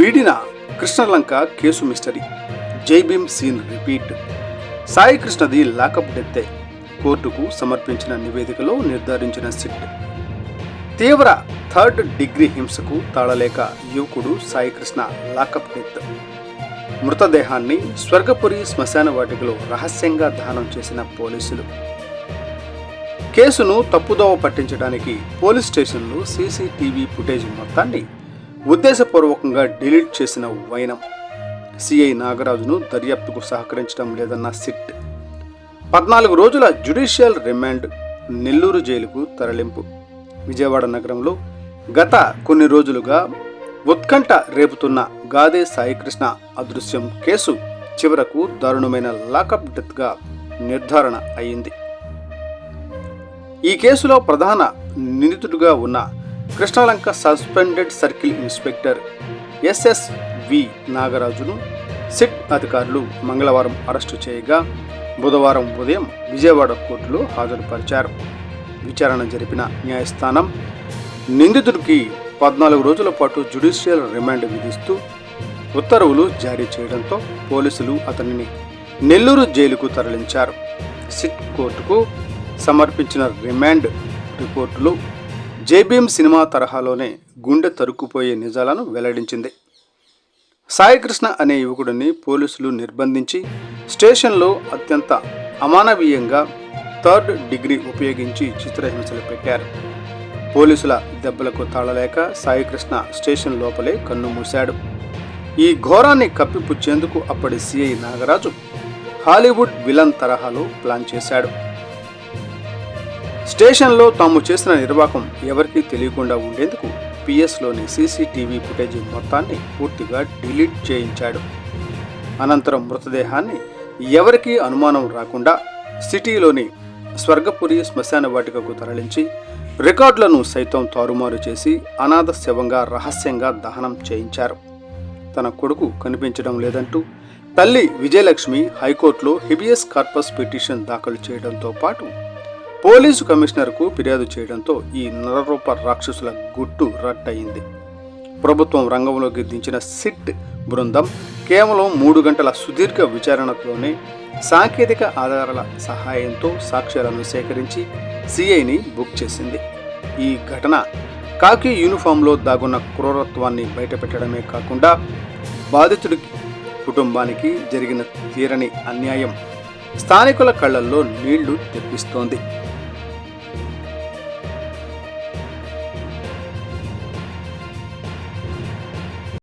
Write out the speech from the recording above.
వీడిన Krishnalanka case mystery. Jai Bhim scene repeat. Sai కృష్ణది lockup డెత్తే. కోర్టుకు సమర్పించిన నివేదికలో నిర్ధారించిన సిట్. తీవ్ర థర్డ్ డిగ్రీ హింసకు తాళలేక యువకుడు సాయి కృష్ణ లాకప్ డెత్. మృతదేహాన్ని స్వర్గపురి శ్మశాన వాటికలో రహస్యంగా దహనం చేసిన పోలీసులు. కేసును తప్పుదోవ పట్టించడానికి పోలీస్ స్టేషన్లో సీసీటీవీ ఫుటేజ్ మొత్తాన్ని ఉద్దేశపూర్వకంగా డిలీట్ చేసిన వైనం. సిఐ నాగరాజును దర్యాప్తుకు సహకరించడం లేదన్న సిట్. 14 రోజుల జ్యుడిషియల్ రిమాండ్. నెల్లూరు జైలుకు తరలింపు. విజయవాడ నగరంలో గత కొన్ని రోజులుగా ఉత్కంఠ రేపుతున్న గాదే సాయికృష్ణ అదృశ్యం కేసు చివరకు దారుణమైన లాకప్ డెత్గా నిర్ధారణ అయింది. ఈ కేసులో ప్రధాన నిందితుడిగా ఉన్న Krishnalanka suspended circle inspector SSV నాగరాజును సిట్ అధికారులు మంగళవారం అరెస్టు చేయగా బుధవారం ఉదయం విజయవాడ కోర్టులో హాజరుపరిచారు. విచారణ జరిపిన న్యాయస్థానం నిందితుడికి 14 రోజుల పాటు జ్యుడిషియల్ రిమాండ్ విధిస్తూ ఉత్తర్వులు జారీ చేయడంతో పోలీసులు అతనిని నెల్లూరు జైలుకు తరలించారు. సిట్ కోర్టుకు సమర్పించిన రిమాండ్ రిపోర్టులో జై భీమ్ సినిమా తరహాలోనే గుండె తరుక్కుపోయే నిజాలను వెల్లడించింది. సాయికృష్ణ అనే యువకుడిని పోలీసులు నిర్బంధించి స్టేషన్లో అత్యంత అమానవీయంగా థర్డ్ డిగ్రీ ఉపయోగించి చిత్రహింసలు పెట్టారు. పోలీసుల దెబ్బలకు తాళలేక సాయికృష్ణ స్టేషన్ లోపలే కన్ను మూశాడు. ఈ ఘోరాన్ని కప్పిపుచ్చేందుకు అప్పటి సిఐ నాగరాజు హాలీవుడ్ విలన్ తరహాలో ప్లాన్ చేశాడు. స్టేషన్లో తాము చేసిన నిర్వాకం ఎవరికీ తెలియకుండా ఉండేందుకు పిఎస్లోని సీసీటీవీ ఫుటేజ్ మొత్తాన్ని పూర్తిగా డిలీట్ చేయించాడు. అనంతరం మృతదేహాన్ని ఎవరికీ అనుమానం రాకుండా సిటీలోని స్వర్గపురి శ్మశాన వాటికకు తరలించి రికార్డులను సైతం తారుమారు చేసి అనాథ శవంగా రహస్యంగా దహనం చేయించారు. తన కొడుకు కనిపించడం లేదంటూ తల్లి విజయలక్ష్మి హైకోర్టులో హెబియస్ కార్పస్ పిటిషన్ దాఖలు చేయడంతో పాటు పోలీసు కమిషనర్కు ఫిర్యాదు చేయడంతో ఈ నరరూప రాక్షసుల గుట్టు రట్టయింది. ప్రభుత్వం రంగంలోకి దించిన సిట్ బృందం కేవలం 3 గంటల సుదీర్ఘ విచారణతోనే సాంకేతిక ఆధారాల సహాయంతో సాక్ష్యాలను సేకరించి సిఐని బుక్ చేసింది. ఈ ఘటన కాకి యూనిఫామ్లో దాగున్న క్రూరత్వాన్ని బయటపెట్టడమే కాకుండా బాధితుడి కుటుంబానికి జరిగిన తీరని అన్యాయం స్థానికుల కళ్లల్లో నీళ్లు తెప్పిస్తోంది.